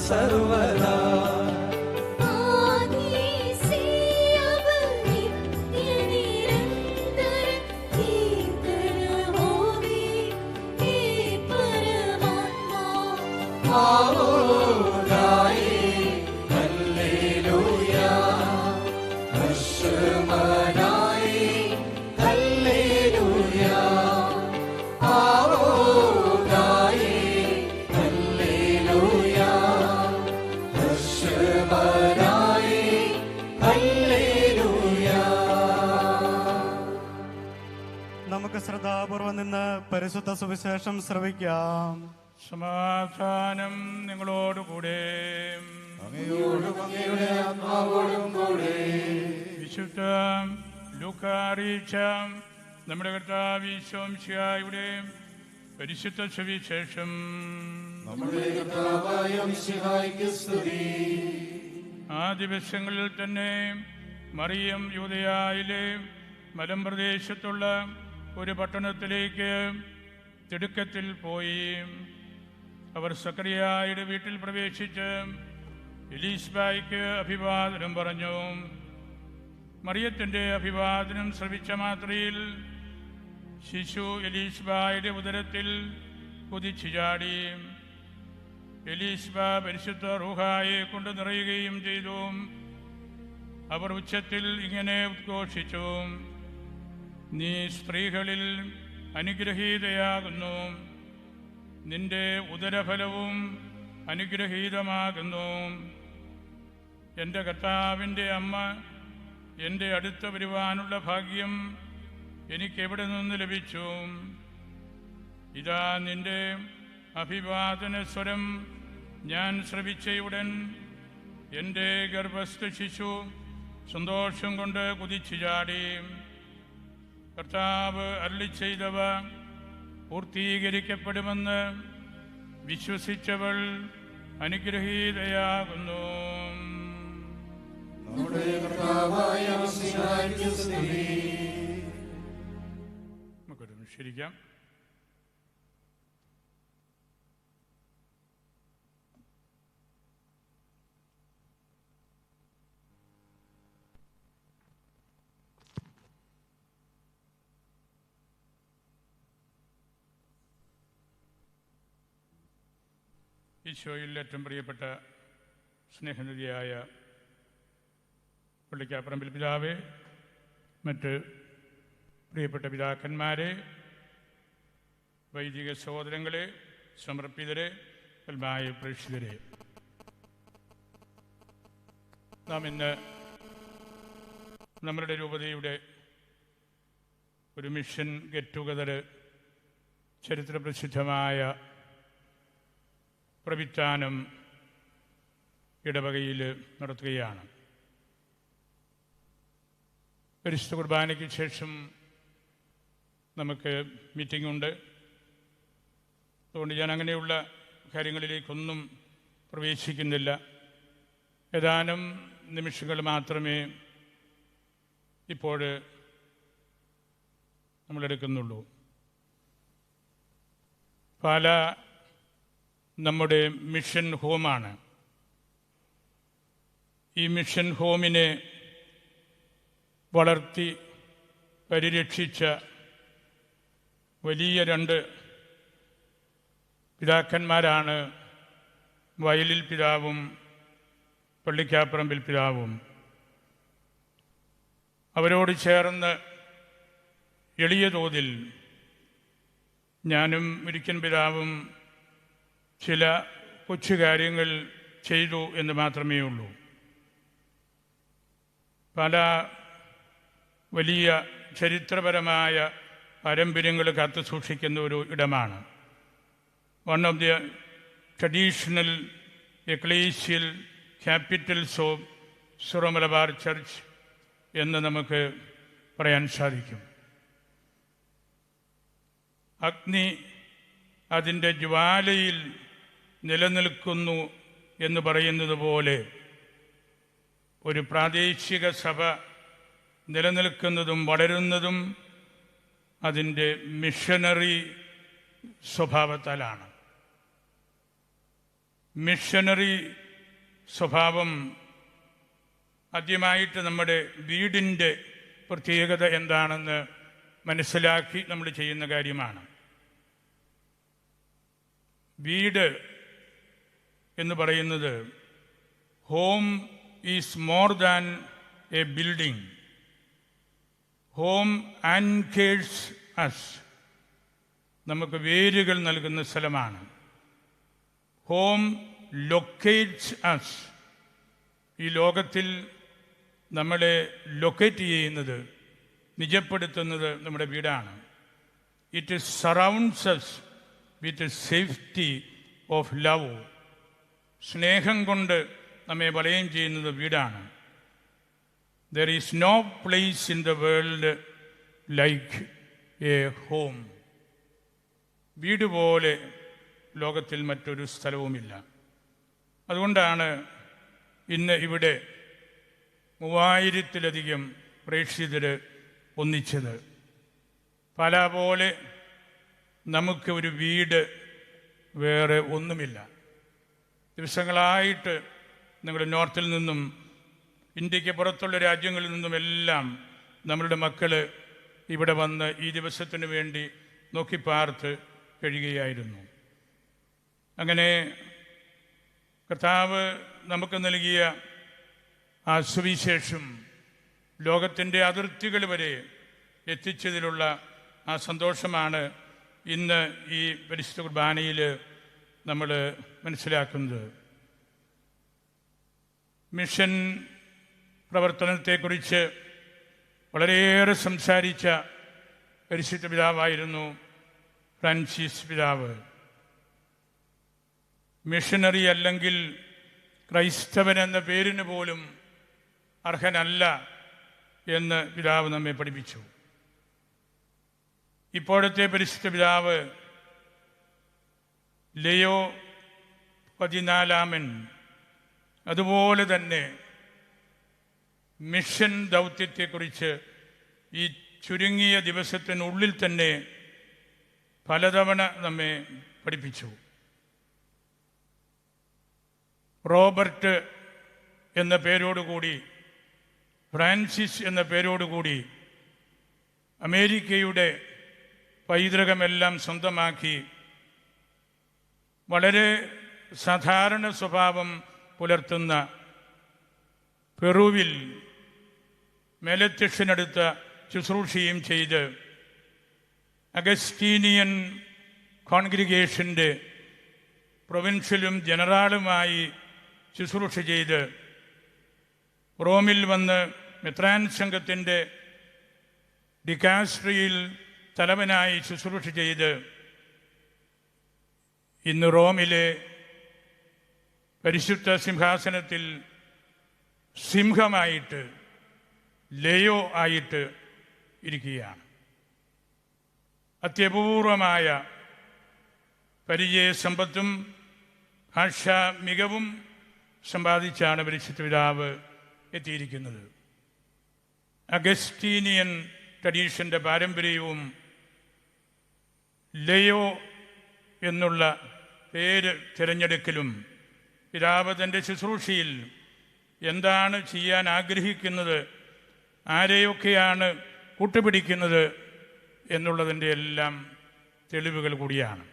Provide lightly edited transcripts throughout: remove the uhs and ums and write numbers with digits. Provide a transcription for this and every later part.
സർവദാ. നമുക്ക് ശ്രദ്ധാപൂർവം നിന്ന് പരിശുദ്ധ സുവിശേഷം ശ്രവിക്കാം. സമാധാനം നിങ്ങളോടുകൂടെ. വിശുദ്ധ ലൂക്കാ അറിയിച്ച നമ്മുടെ കർത്താവ് ഈശോ മിശിഹായുടെ പരിശുദ്ധ സുവിശേഷം. ആ ദിവസങ്ങളിൽ തന്നെ മറിയം യൂദയായിലെ മലമ്പ്രദേശത്തുള്ള ഒരു പട്ടണത്തിലേക്ക് തിടുക്കത്തിൽ പോയി. അവർ സക്കറിയായുടെ വീട്ടിൽ പ്രവേശിച്ച് എലീസ്ബായ്ക്ക് അഭിവാദനം പറഞ്ഞു. മറിയത്തിൻ്റെ അഭിവാദനം ശ്രവിച്ച മാത്രയിൽ ശിശു എലീസ്ബായുടെ ഉദരത്തിൽ കുതിച്ചു ചാടി. എലീസ്ബ പരിശുദ്ധ റൂഹായെ കൊണ്ട് നിറയുകയും ചെയ്തു. അവർ ഉച്ചത്തിൽ ഇങ്ങനെ ഉദ്ഘോഷിച്ചു: നീ സ്ത്രീകളിൽ അനുഗ്രഹീതയാകുന്നു, നിന്റെ ഉദരഫലവും അനുഗ്രഹീതമാകുന്നു. എൻ്റെ കർത്താവിൻ്റെ അമ്മ എൻ്റെ അടുത്ത് വരുവാനുള്ള ഭാഗ്യം എനിക്കെവിടെ നിന്ന് ലഭിച്ചു? ഇതാ നിന്റെ അഭിവാദന സ്വരം ഞാൻ ശ്രവിച്ചയുടൻ എൻ്റെ ഗർഭസ്ഥ ശിശു സന്തോഷം കൊണ്ട് കുതിച്ചു ചാടി. കർത്താവ് അരുളിച്ചെയ്തവ പൂർത്തീകരിക്കപ്പെടുമെന്ന് വിശ്വസിച്ചവൾ അനുഗ്രഹീതയാകുന്നു. നമുക്കൊരു ശരിക്കാം. ഈശോയിൽ ഏറ്റവും പ്രിയപ്പെട്ട സ്നേഹനിധിയായ പള്ളിക്കാപ്പറമ്പിൽ പിതാവേ, മറ്റ് പ്രിയപ്പെട്ട പിതാക്കന്മാരെ, വൈദിക സഹോദരങ്ങളെ, സമർപ്പിതരെ, കൽമായ പ്രേക്ഷിതരെ, നാം ഇന്ന് നമ്മളുടെ രൂപതയുടെ ഒരു മിഷൻ ഗെറ്റ് ടുഗദർ ചരിത്രപ്രസിദ്ധമായ പ്രവിത്താനം ഇടവകയിൽ നടത്തുകയാണ്. പരിശുദ്ധ കുർബാനയ്ക്ക് ശേഷം നമുക്ക് മീറ്റിംഗ് ഉണ്ട്. അതുകൊണ്ട് ഞാൻ അങ്ങനെയുള്ള കാര്യങ്ങളിലേക്കൊന്നും പ്രവേശിക്കുന്നില്ല. ഏതാനും നിമിഷങ്ങൾ മാത്രമേ ഇപ്പോൾ നമ്മളെടുക്കുന്നുള്ളൂ. പാല നമ്മുടെ മിഷൻ ഹോമാണ്. ഈ മിഷൻ ഹോമിനെ വളർത്തി പരിരക്ഷിച്ച വലിയ രണ്ട് പിതാക്കന്മാരാണ് വയലിൽ പിതാവും പള്ളിക്കാപ്പറമ്പിൽ പിതാവും. അവരോട് ചേർന്ന് എളിയ തോതിൽ ഞാനും മുരിക്കൻ പിതാവും ചില കൊച്ചു കാര്യങ്ങൾ ചെയ്തു എന്ന് മാത്രമേ ഉള്ളൂ. പല വലിയ ചരിത്രപരമായ പാരമ്പര്യങ്ങൾ കാത്തു സൂക്ഷിക്കുന്ന ഒരു ഇടമാണ്. One of the traditional ecclesial capitals of Syro Malabar church എന്ന് നമുക്ക് പറയാൻ സാധിക്കും. അഗ്നി അതിൻ്റെ ജ്വാലയിൽ നിലനിൽക്കുന്നു എന്ന് പറയുന്നത് പോലെ ഒരു പ്രാദേശിക സഭ നിലനിൽക്കുന്നതും വളരുന്നതും അതിൻ്റെ മിഷനറി സ്വഭാവത്താലാണ്. മിഷനറി സ്വഭാവം ആദ്യമായിട്ട് നമ്മുടെ വീടിൻ്റെ പ്രത്യേകത എന്താണെന്ന് മനസ്സിലാക്കി നമ്മൾ ചെയ്യുന്ന കാര്യമാണ്. വീട് എന്ന് പറയുന്നത് home is more than a building. Home anchors us. നമുക്ക് വേരുകൾ നൽകുന്ന സ്ഥലമാണ്. Home locates us. ഈ ലോകത്തിൽ നമ്മളെ ലൊക്കേറ്റ് ചെയ്യുന്നത്, നിജപ്പെടുത്തുന്നത് നമ്മുടെ വീടാണ്. It surrounds us with safety of love. സ്നേഹം കൊണ്ട് നമ്മെ വലയം ചെയ്യുന്നത് വീടാണ്. There is no place in the world like a home. വീട് പോലെ ലോകത്തിൽ മറ്റൊരു സ്ഥലവുമില്ല. അതുകൊണ്ടാണ് ഇന്ന് ഇവിടെ 3000-ലധികം പ്രേക്ഷിതർ ഒന്നിച്ചത്. പല പോലെ നമുക്ക് ഒരു വീട് വേറെ ഒന്നുമില്ല. ദിവസങ്ങളായിട്ട് നിങ്ങളുടെ നോർത്തിൽ നിന്നും ഇന്ത്യക്ക് പുറത്തുള്ള രാജ്യങ്ങളിൽ നിന്നുമെല്ലാം നമ്മളുടെ മക്കൾ ഇവിടെ വന്ന് ഈ ദിവസത്തിനു വേണ്ടി നോക്കിപ്പാർത്ത് കഴിയുകയായിരുന്നു. അങ്ങനെ കർത്താവ് നമുക്ക് നൽകിയ ആ സുവിശേഷം ലോകത്തിൻ്റെ അതിർത്തികൾ വരെ എത്തിച്ചതിലുള്ള ആ സന്തോഷമാണ് ഇന്ന് ഈ പരിശുദ്ധ കുർബാനയിൽ നമ്മൾ മനസ്സിലാക്കുന്നത്. മിഷൻ പ്രവർത്തനത്തെക്കുറിച്ച് വളരെയേറെ സംസാരിച്ച പരിശുദ്ധ പിതാവായിരുന്നു ഫ്രാൻസിസ് പിതാവ്. മിഷനറി അല്ലെങ്കിൽ ക്രൈസ്തവൻ എന്ന പേരിന് പോലും അർഹനല്ല എന്ന് പിതാവ് നമ്മെ പഠിപ്പിച്ചു. ഇപ്പോഴത്തെ പരിശുദ്ധ പിതാവ് ലിയോ 14 അതുപോലെ തന്നെ മിഷൻ ദൗത്യത്തെക്കുറിച്ച് ഈ ചുരുങ്ങിയ ദിവസത്തിനുള്ളിൽ തന്നെ പലതവണ നമ്മെ പഠിപ്പിച്ചു. റോബർട്ട് എന്ന പേരോടുകൂടി, ഫ്രാൻസിസ് എന്ന പേരോടുകൂടി അമേരിക്കയുടെ പൈതൃകമെല്ലാം സ്വന്തമാക്കി വളരെ സാധാരണ സ്വഭാവം പുലർത്തുന്ന പെറുവിൽ മേലധ്യക്ഷനെടുത്ത ശുശ്രൂഷയും ചെയ്ത് അഗസ്റ്റീനിയൻ കോൺഗ്രിഗേഷൻ്റെ പ്രൊവിൻഷ്യലും ജനറാളുമായി ശുശ്രൂഷ ചെയ്ത് റോമിൽ വന്ന് മെത്രാൻ സംഘത്തിൻ്റെ ഡിക്കാസ്ട്രിയിൽ തലവനായി ശുശ്രൂഷ ചെയ്ത് ഇന്ന് റോമിലെ പരിശുദ്ധ സിംഹാസനത്തിൽ സിംഹമായിട്ട്, ലേയോ ആയിട്ട് ഇരിക്കുകയാണ്. അത്യപൂർവമായ പരിചയസമ്പത്തും ഭാഷാ മികവും സമ്പാദിച്ചാണ് പരിശുദ്ധ പിതാവ് എത്തിയിരിക്കുന്നത്. അഗസ്റ്റീനിയൻ ട്രഡീഷൻ്റെ പാരമ്പര്യവും ലേയോ എന്നുള്ള പേര് തിരഞ്ഞെടുക്കലും പിതാവ് തൻ്റെ ശുശ്രൂഷയിൽ എന്താണ് ചെയ്യാൻ ആഗ്രഹിക്കുന്നത്, ആരെയൊക്കെയാണ് കൂട്ടുപിടിക്കുന്നത് എന്നുള്ളതിൻ്റെ എല്ലാം തെളിവുകൾ കൂടിയാണ്.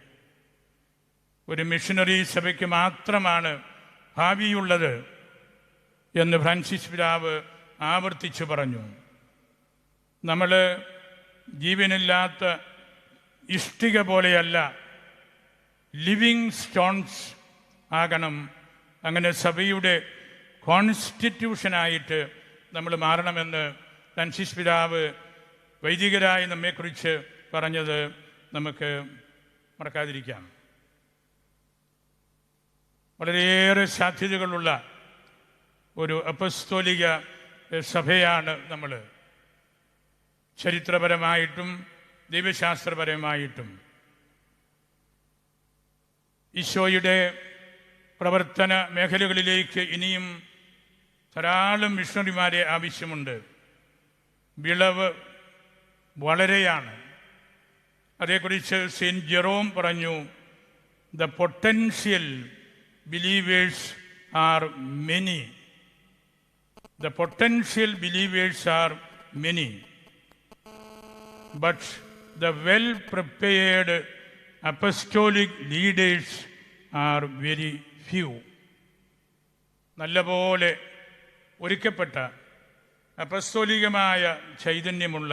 ഒരു മിഷനറി സഭയ്ക്ക് മാത്രമാണ് ഭാവിയുള്ളത് എന്ന് ഫ്രാൻസിസ് പിതാവ് ആവർത്തിച്ചു പറഞ്ഞു. നമ്മൾ ജീവനില്ലാത്ത ഇഷ്ടിക പോലെയല്ല, ലിവിങ് സ്റ്റോൺസ് ആകണം. അങ്ങനെ സഭയുടെ കോൺസ്റ്റിറ്റ്യൂഷനായിട്ട് നമ്മൾ മാറണമെന്ന് ഫ്രാൻസിസ് പിതാവ് വൈദികരായി നമ്മെക്കുറിച്ച് പറഞ്ഞത് നമുക്ക് മറക്കാതിരിക്കാം. വളരെയേറെ സാധ്യതകളുള്ള ഒരു അപ്പസ്തോലിക സഭയാണ് നമ്മൾ. ചരിത്രപരമായിട്ടും ദൈവശാസ്ത്രപരമായിട്ടും ഈശോയുടെ പ്രവർത്തന മേഖലകളിലേക്ക് ഇനിയും ധാരാളം മിഷണറിമാരെ ആവശ്യമുണ്ട്. വിളവ് വളരെയാണ്. അതേക്കുറിച്ച് സെയിൻറ്റ് ജെറോം പറഞ്ഞു, the potential believers are many. The potential believers are many. But the well-prepared apostolic leaders are very few. നല്ലപോലെ ഒരുക്കപ്പെട്ട അപ്പസ്തോലികമായ ചൈതന്യമുള്ള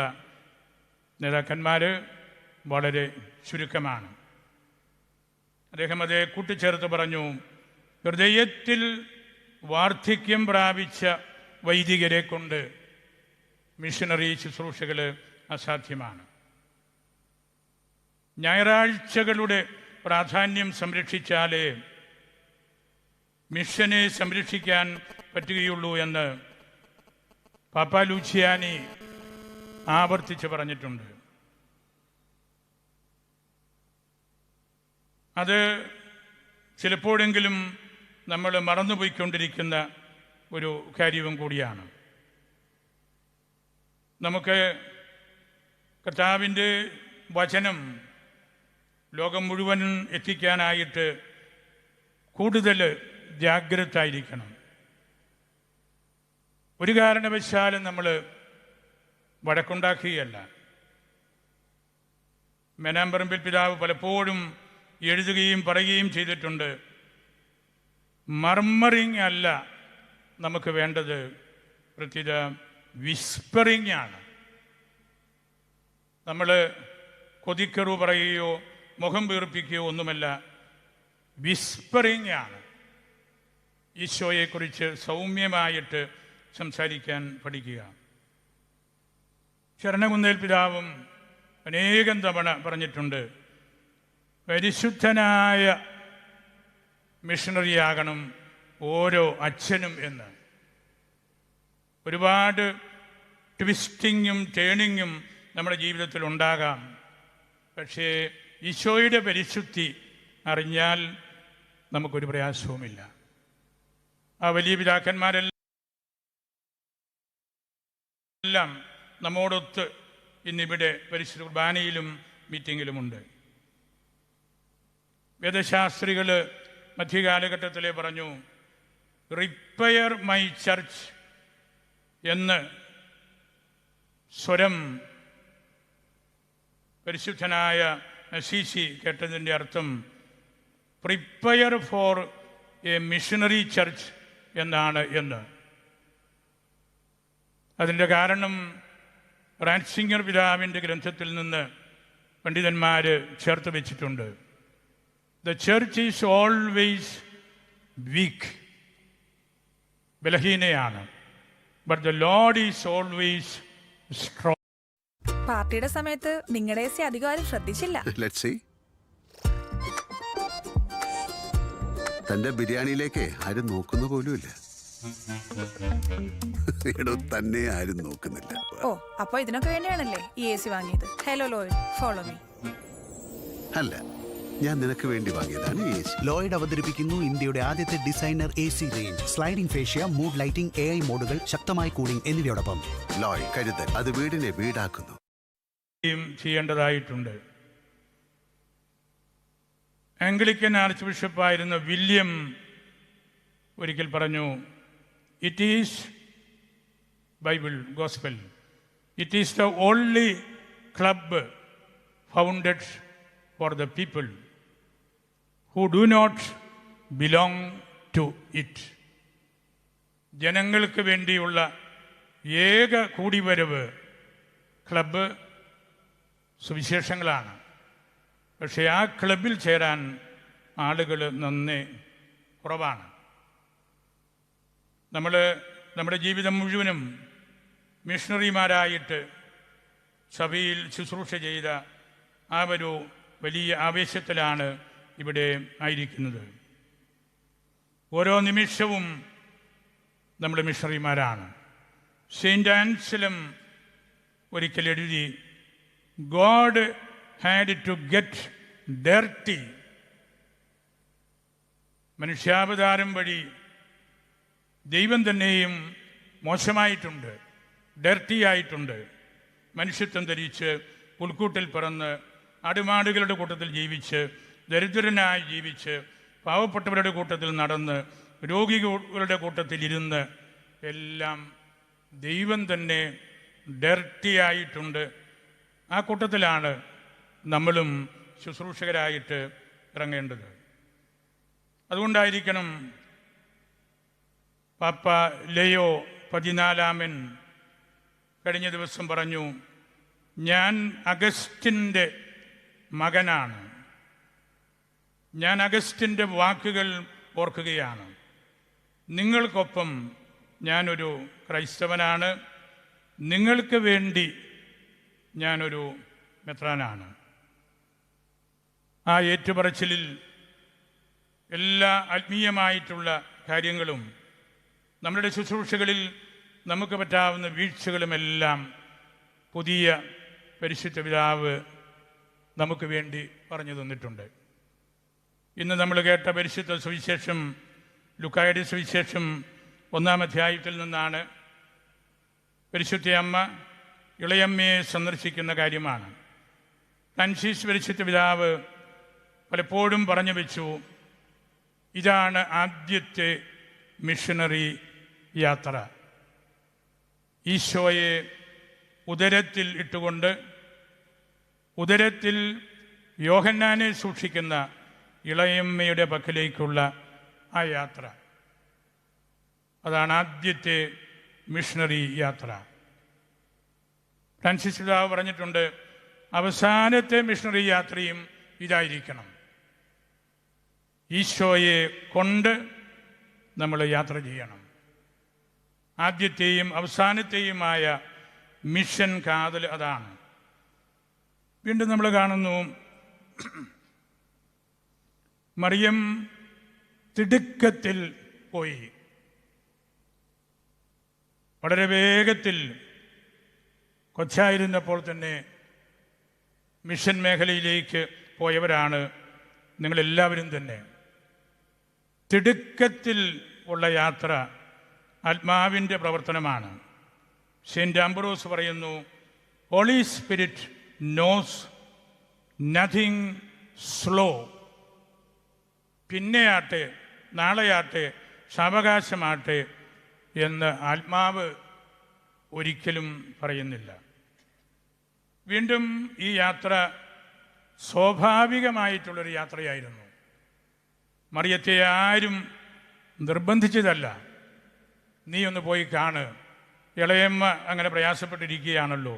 നേതാക്കന്മാർ വളരെ ചുരുക്കമാണ്. അദ്ദേഹം അതേ കൂട്ടിച്ചേർത്ത് പറഞ്ഞു, ഹൃദയത്തിൽ വാർദ്ധക്യം പ്രാപിച്ച വൈദികരെ കൊണ്ട് മിഷനറി ശുശ്രൂഷകൾ അസാധ്യമാണ്. ഞായറാഴ്ചകളുടെ പ്രാധാന്യം സംരക്ഷിച്ചാലേ മിഷനെ സംരക്ഷിക്കാൻ പറ്റുകയുള്ളൂ എന്ന് പാപ്പാ ലൂച്ചിയാനി ആവർത്തിച്ച് പറഞ്ഞിട്ടുണ്ട്. അത് ചിലപ്പോഴെങ്കിലും നമ്മൾ മറന്നുപോയിക്കൊണ്ടിരിക്കുന്ന ഒരു കാര്യവും കൂടിയാണ്. നമുക്ക് കർത്താവിൻ്റെ വചനം ലോകം മുഴുവൻ എത്തിക്കാനായിട്ട് കൂടുതൽ ജാഗ്രതായിരിക്കണം. ഒരു കാരണവശാലും നമ്മൾ വഴക്കുണ്ടാക്കുകയല്ല. മേനാമ്പറമ്പിൽ പിതാവ് പലപ്പോഴും എഴുതുകയും പറയുകയും ചെയ്തിട്ടുണ്ട്, മർമറിങ് അല്ല നമുക്ക് വേണ്ടത്, പ്രത്യേക വിസ്പറിങ് ആണ്. നമ്മൾ കൊതിക്കറു പറയുകയോ മുഖം വീർപ്പിക്കുകയോ ഒന്നുമല്ല, വിസ്പറിങ് ആണ്. ഈശോയെക്കുറിച്ച് സൗമ്യമായിട്ട് സംസാരിക്കാൻ പഠിക്കുക. ശരണകുന്നേൽ പിതാവും അനേകം തവണ പറഞ്ഞിട്ടുണ്ട്, പരിശുദ്ധനായ മിഷണറിയാകണം ഓരോ അച്ഛനും എന്ന്. ഒരുപാട് ട്വിസ്റ്റിങ്ങും ടേണിങ്ങും നമ്മുടെ ജീവിതത്തിൽ ഉണ്ടാകാം. പക്ഷേ ഈശോയുടെ പരിശുദ്ധി അറിഞ്ഞാൽ നമുക്കൊരു പ്രയാസവുമില്ല. ആ വലിയ പിതാക്കന്മാരെല്ലാം നമ്മോടൊത്ത് ഇന്നിവിടെ പരിശുദ്ധ കുർബാനയിലും മീറ്റിങ്ങിലുമുണ്ട്. വേദശാസ്ത്രികൾ മധ്യകാലഘട്ടത്തിലെ പറഞ്ഞു, റിപ്പയർ മൈ ചർച്ച് എന്ന് സ്വരം പരിശുദ്ധനായ അസീസി കേട്ടതിൻ്റെ അർത്ഥം prepare for A missionary church എന്നാണ് എന്ന്. അതിൻ്റെ കാരണം റാറ്റ്സിംഗർ പിതാവിൻ്റെ ഗ്രന്ഥത്തിൽ നിന്ന് പണ്ഡിതന്മാർ ചേർത്ത് വെച്ചിട്ടുണ്ട്. The church is always weak, ബലഹീനയാണ്. But the lord is always strong. പാർട്ടിയുടെ സമയത്ത് നിങ്ങളുടെ അധികം ആരും ശ്രദ്ധിച്ചില്ല. തന്റെ ബിരിയാണിയിലേക്ക് ആരും നോക്കുന്ന പോലുമില്ല. തന്നെ ആരും നോക്കുന്നില്ല. ഓ, അപ്പൊ ഇതിനൊക്കെ വേണ്ടിയാണല്ലേ ഈ AC വാങ്ങിയത്? Hello Lloyd, follow me. അല്ല, ഞാൻ നിനക്ക് വേണ്ടി വാങ്ങിയതാണ് AC. ലോയിഡ് അവതരിപ്പിക്കുന്നു ഇന്ത്യയുടെ ആദ്യത്തെ designer AC range. Sliding fascia, mood lighting, AI മോഡുകൾ, ശക്തമായ കൂളിംഗ് എന്നിവയോടൊപ്പം ലോയ് കരുതൽ, അത് വീടിനെ വീടാക്കുന്നു. ചെയ്യേണ്ടതായിട്ടുണ്ട്. ആംഗ്ലിക്കൻ ആർച്ച് ബിഷപ്പായിരുന്ന വില്യം ഒരിക്കൽ പറഞ്ഞു, it is bible gospel, it is the only club founded for the people who do not belong to it. ജനങ്ങൾക്ക് വേണ്ടിയുള്ള ഏക കൂടിവരവ് ക്ലബ്ബ് സുവിശേഷങ്ങളാണ്. പക്ഷേ ആ ക്ലബിൽ ചേരാൻ ആളുകൾ നന്നേ കുറവാണ്. നമ്മൾ നമ്മുടെ ജീവിതം മുഴുവനും മിഷണറിമാരായിട്ട് സഭയിൽ ശുശ്രൂഷ ചെയ്ത ആ ഒരു വലിയ ആവേശത്തിലാണ് ഇവിടെ ആയിരിക്കുന്നത്. ഓരോ നിമിഷവും നമ്മൾ മിഷണറിമാരാണ്. സെയിൻറ്റ് ആൻസലം ഒരിക്കൽ എഴുതി, God had to get dirty. മനുഷ്യാവതാരം വഴി ദൈവം തന്നെയും മോശമായിട്ടുണ്ട്, ഡർട്ടി ആയിട്ടുണ്ട്. മനുഷ്യത്വം ധരിച്ച് പുൽക്കൂട്ടിൽ പിറന്ന് ആടുമാടുകളുടെ കൂട്ടത്തിൽ ജീവിച്ച് ദരിദ്രനായി ജീവിച്ച് പാവപ്പെട്ടവരുടെ കൂട്ടത്തിൽ നടന്ന്, രോഗികളുടെ കൂട്ടത്തിൽ ഇരുന്ന് എല്ലാം ദൈവം തന്നെ ഡർട്ടിയായിട്ടുണ്ട്. ആ കൂട്ടത്തിലാണ് നമ്മളും ശുശ്രൂഷകരായിട്ട് ഇറങ്ങേണ്ടത്. അതുകൊണ്ടായിരിക്കണം പാപ്പ ലയോ 14 കഴിഞ്ഞ ദിവസം പറഞ്ഞു, ഞാൻ അഗസ്റ്റിൻ്റെ മകനാണ്, ഞാൻ അഗസ്റ്റിൻ്റെ വാക്കുകൾ ഓർക്കുകയാണ്, നിങ്ങൾക്കൊപ്പം ഞാനൊരു ക്രൈസ്തവനാണ്, നിങ്ങൾക്ക് വേണ്ടി ഞാനൊരു മെത്രാനാണ്. ആ ഏറ്റുപറച്ചിലിൽ എല്ലാ ആത്മീയമായിട്ടുള്ള കാര്യങ്ങളും നമ്മുടെ ശുശ്രൂഷകളിൽ നമുക്ക് പറ്റാവുന്ന വീഴ്ചകളുമെല്ലാം പുതിയ പരിശുദ്ധ പിതാവ് നമുക്ക് വേണ്ടി പറഞ്ഞു തന്നിട്ടുണ്ട്. ഇന്ന് നമ്മൾ കേട്ട പരിശുദ്ധ സുവിശേഷം ലൂക്കായുടെ സുവിശേഷം 1-ാം അധ്യായത്തിൽ നിന്നാണ്. പരിശുദ്ധ അമ്മ ഇളയമ്മയെ സന്ദർശിക്കുന്ന കാര്യമാണ്. ഫ്രാൻസിസ് പരിശുദ്ധ പിതാവ് പലപ്പോഴും പറഞ്ഞു വെച്ചു, ഇതാണ് ആദ്യത്തെ മിഷണറി യാത്ര. ഈശോയെ ഉദരത്തിൽ ഇട്ടുകൊണ്ട് ഉദരത്തിൽ യോഹന്നാനെ സൂക്ഷിക്കുന്ന ഇളയമ്മയുടെ പക്കലേക്കുള്ള ആ യാത്ര, അതാണ് ആദ്യത്തെ മിഷണറി യാത്ര. ഫ്രാൻസിസ് പിതാവ് പറഞ്ഞിട്ടുണ്ട്, അവസാനത്തെ മിഷണറി യാത്രയും ഇതായിരിക്കണം. ഈശോയെ കൊണ്ട് നമ്മൾ യാത്ര ചെയ്യണം. ആദ്യത്തെയും അവസാനത്തെയുമായ മിഷൻ കാതൽ അതാണ്. വീണ്ടും നമ്മൾ കാണുന്നു, മറിയം തിടുക്കത്തിൽ പോയി. വളരെ വേഗത്തിൽ കൊച്ചായിരുന്നപ്പോൾ തന്നെ മിഷൻ മേഖലയിലേക്ക് പോയവരാണ് നിങ്ങളെല്ലാവരും തന്നെ. തിടുക്കത്തിൽ ഉള്ള യാത്ര ആത്മാവിൻ്റെ പ്രവർത്തനമാണ്. സെയിൻറ്റ് ആംബ്രോസ് പറയുന്നു, Holy Spirit knows nothing slow. പിന്നെയാട്ടെ, നാളെയാട്ടെ, സാവകാശമാട്ടെ എന്ന് ആത്മാവ് ഒരിക്കലും പറയുന്നില്ല. വീണ്ടും ഈ യാത്ര സ്വാഭാവികമായിട്ടുള്ളൊരു യാത്രയായിരുന്നു. മറിയത്തെ ആരും നിർബന്ധിച്ചതല്ല, നീ ഒന്ന് പോയി കാണ്, ഇളയമ്മ അങ്ങനെ പ്രയാസപ്പെട്ടിരിക്കുകയാണല്ലോ,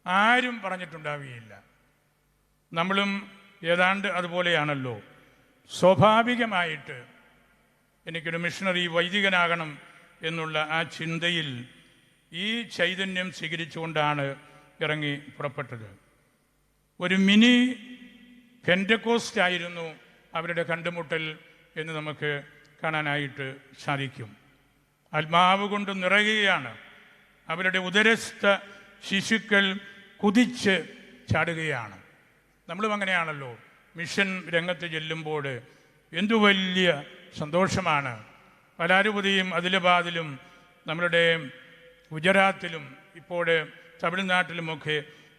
ആരും പറഞ്ഞിട്ടുണ്ടാവുകയില്ല. നമ്മളും ഏതാണ്ട് അതുപോലെയാണല്ലോ. സ്വാഭാവികമായിട്ട് എനിക്കൊരു മിഷണറി വൈദികനാകണം എന്നുള്ള ആ ചിന്തയിൽ ഈ ചൈതന്യം സ്വീകരിച്ചുകൊണ്ടാണ് ഇറങ്ങി പുറപ്പെട്ടത്. ഒരു മിനി പെൻറ്റക്കോസ്റ്റ് ആയിരുന്നു അവരുടെ കണ്ടുമുട്ടൽ എന്ന് നമുക്ക് കാണാനായിട്ട് സാധിക്കും. ആത്മാവ് കൊണ്ട് നിറയുകയാണ്. അവരുടെ ഉദരസ്ഥ ശിശുക്കൾ കുതിച്ച് ചാടുകയാണ്. നമ്മളും അങ്ങനെയാണല്ലോ. മിഷൻ രംഗത്ത് ചെല്ലുമ്പോൾ എന്തു വലിയ സന്തോഷമാണ്. പലാരുപതിയും അതിലബാദിലും നമ്മളുടെ ഗുജറാത്തിലും ഇപ്പോൾ തമിഴ്നാട്ടിലുമൊക്കെ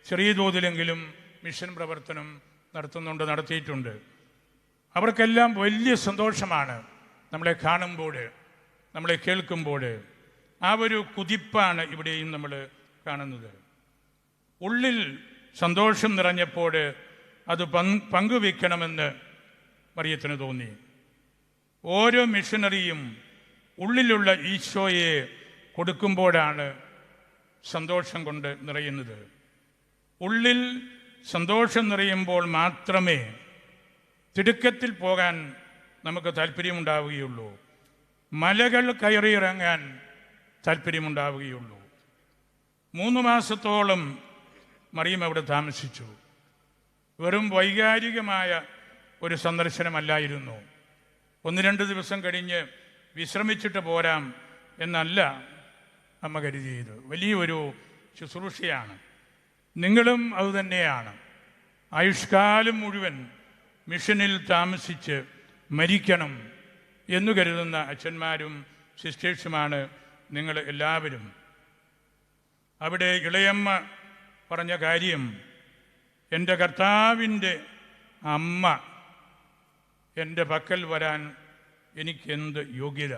ചെറിയ തോതിലെങ്കിലും മിഷൻ പ്രവർത്തനം നടത്തിയിട്ടുണ്ട്. അവർക്കെല്ലാം വലിയ സന്തോഷമാണ് നമ്മളെ കാണുമ്പോൾ, നമ്മളെ കേൾക്കുമ്പോൾ. ആ ഒരു കുതിപ്പാണ് ഇവിടെയും നമ്മൾ കാണുന്നത്. ഉള്ളിൽ സന്തോഷം നിറഞ്ഞപ്പോൾ അത് പങ്കുവെക്കണമെന്ന് മറിയത്തിന് തോന്നി. ഓരോ മിഷണറിയും ഉള്ളിലുള്ള ഈശോയെ കൊടുക്കുമ്പോഴാണ് സന്തോഷം കൊണ്ട് നിറയുന്നത്. ഉള്ളിൽ സന്തോഷം നിറയുമ്പോൾ മാത്രമേ തിടുക്കത്തിൽ പോകാൻ നമുക്ക് താല്പര്യമുണ്ടാവുകയുള്ളൂ, മലകൾ കയറിയിറങ്ങാൻ താല്പര്യമുണ്ടാവുകയുള്ളൂ. 3 മാസത്തോളം മറിയം അവിടെ താമസിച്ചു. വെറും വൈകാരികമായ ഒരു സന്ദർശനമല്ലായിരുന്നു. 1-2 ദിവസം കഴിഞ്ഞ് വിശ്രമിച്ചിട്ട് പോരാം എന്നല്ല അമ്മ കരുതിയത്. വലിയൊരു ശുശ്രൂഷയാണ്. നിങ്ങളും അതുതന്നെയാണ്. ആയുഷ്കാലം മുഴുവൻ മിഷനിൽ താമസിച്ച് മരിക്കണം എന്നു കരുതുന്ന അച്ഛന്മാരും സിസ്റ്റേഴ്സുമാണ് നിങ്ങൾ എല്ലാവരും. അവിടെ ഇളയമ്മ പറഞ്ഞ കാര്യം, എൻ്റെ കർത്താവിൻ്റെ അമ്മ എൻ്റെ പക്കൽ വരാൻ എനിക്കെന്ത് യോഗ്യത?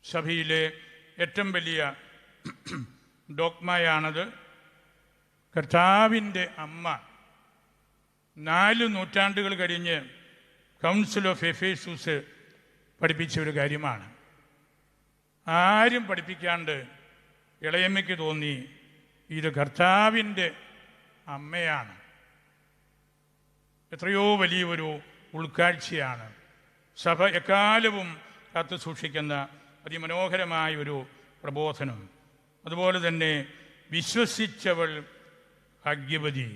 സഭയിലെ ഏറ്റവും വലിയ ഡോഗ്മയാണത്. കർത്താവിൻ്റെ അമ്മ 4 നൂറ്റാണ്ടുകൾ കഴിഞ്ഞ് കൗൺസിൽ ഓഫ് എഫേസൂസ് പഠിപ്പിച്ച ഒരു കാര്യമാണ്. ആരും പഠിപ്പിക്കാണ്ട് ഇളയമ്മയ്ക്ക് തോന്നി ഇത് കർത്താവിൻ്റെ അമ്മയാണ്. എത്രയോ വലിയൊരു ഉൾക്കാഴ്ചയാണ്. സഭ എക്കാലവും കാത്തു സൂക്ഷിക്കുന്ന അതിമനോഹരമായ ഒരു പ്രബോധനം. അതുപോലെ തന്നെ വിശ്വസിച്ചവൾ ഭാഗ്യവതി.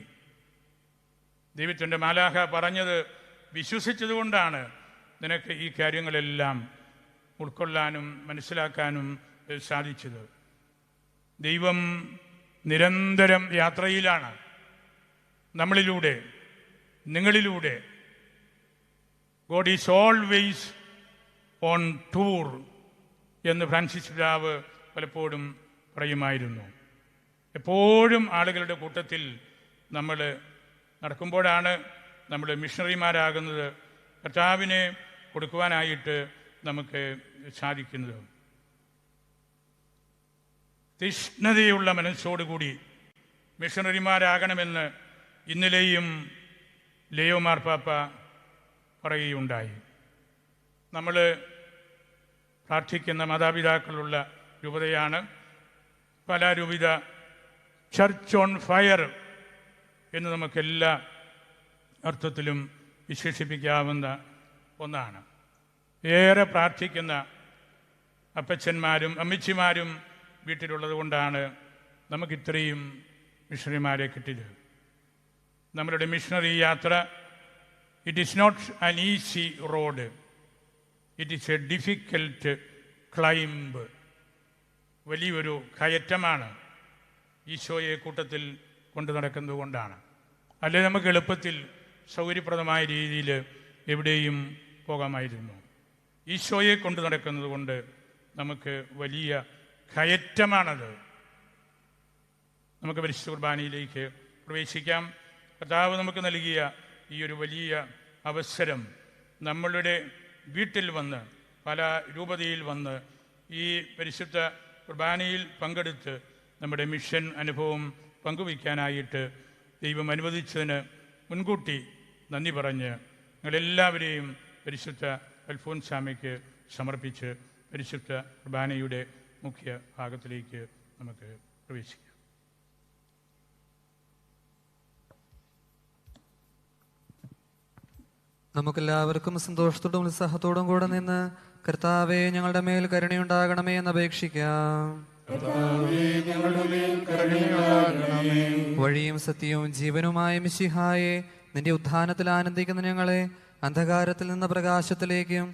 ദൈവത്തിൻ്റെ മാലാഖ പറഞ്ഞത് വിശ്വസിച്ചതുകൊണ്ടാണ് നിനക്ക് ഈ കാര്യങ്ങളെല്ലാം ഉൾക്കൊള്ളാനും മനസ്സിലാക്കാനും സാധിച്ചത്. ദൈവം നിരന്തരം യാത്രയിലാണ്, നമ്മളിലൂടെ, നിങ്ങളിലൂടെ. God is always on tour എന്ന് ഫ്രാൻസിസ് പിതാവ് പലപ്പോഴും പറയുമായിരുന്നു. എപ്പോഴും ആളുകളുടെ കൂട്ടത്തിൽ നമ്മൾ നടക്കുമ്പോഴാണ് നമ്മൾ മിഷണറിമാരാകുന്നത്, കർത്താവിനെ കൊടുക്കുവാനായിട്ട് നമുക്ക് സാധിക്കുന്നത്. തീഷ്ണതയുള്ള മനസ്സോടുകൂടി മിഷണറിമാരാകണമെന്ന് ഇന്നലെയും ലിയോ മാർപ്പാപ്പ പറയുകയുണ്ടായി. നമ്മൾ പ്രാർത്ഥിക്കുന്ന മാതാപിതാക്കളുള്ള രൂപതയാണ് പാലാ രൂപത. ചർച്ച് ഓൺ ഫയർ എന്ന് നമുക്കെല്ലാ അർത്ഥത്തിലും വിശേഷിപ്പിക്കാവുന്ന ഒന്നാണ്. ഏറെ പ്രാർത്ഥിക്കുന്ന അപ്പച്ചന്മാരും അമ്മച്ചിമാരും വീട്ടിലുള്ളത് കൊണ്ടാണ് നമുക്കിത്രയും മിഷണറിമാരെ കിട്ടിയത്. നമ്മളുടെ മിഷണറി യാത്ര, it is not an easy road, it is a difficult climb. വലിയൊരു കയറ്റമാണ്. ഈശോയെ കൂട്ടത്തിൽ കൊണ്ടു നടക്കുന്നത് കൊണ്ടാണ്. അല്ലെ നമുക്ക് എളുപ്പത്തിൽ സൗകര്യപ്രദമായ രീതിയിൽ എവിടെയും പോകാമായിരുന്നു. ഈശോയെ കൊണ്ടു നടക്കുന്നത് കൊണ്ട് നമുക്ക് വലിയ കയറ്റമാണത്. നമുക്ക് പരിശുദ്ധ കുർബാനയിലേക്ക് പ്രവേശിക്കാം. കർത്താവ് നമുക്ക് നൽകിയ ഈ ഒരു വലിയ അവസരം, നമ്മളുടെ വീട്ടിൽ വന്ന്, പല രൂപതയിൽ വന്ന് ഈ പരിശുദ്ധ കുർബാനയിൽ പങ്കെടുത്ത് നമ്മുടെ മിഷൻ അനുഭവം പങ്കുവയ്ക്കാനായിട്ട് ദൈവം അനുവദിച്ചതിന് മുൻകൂട്ടി നന്ദി പറഞ്ഞ് ഞങ്ങളെല്ലാവരെയും പരിശുദ്ധ അൽഫോൻസാമയ്ക്ക് സമർപ്പിച്ച് പരിശുദ്ധ കുർബാനയുടെ മുഖ്യ ഭാഗത്തിലേക്ക് നമുക്ക് പ്രവേശിക്കാം. നമുക്കെല്ലാവർക്കും സന്തോഷത്തോടും ഉത്സാഹത്തോടും കൂടെ നിന്ന് കർത്താവെ ഞങ്ങളുടെ മേൽ കരുണയുണ്ടാകണമേ എന്ന് അപേക്ഷിക്കാം. വഴിയും സത്യവും ജീവനുമായ മിശിഹായെ, നിന്റെ ഉത്ഥാനത്തിൽ ആനന്ദിക്കുന്ന ഞങ്ങളെ അന്ധകാരത്തിൽ നിന്ന് പ്രകാശത്തിലേക്കും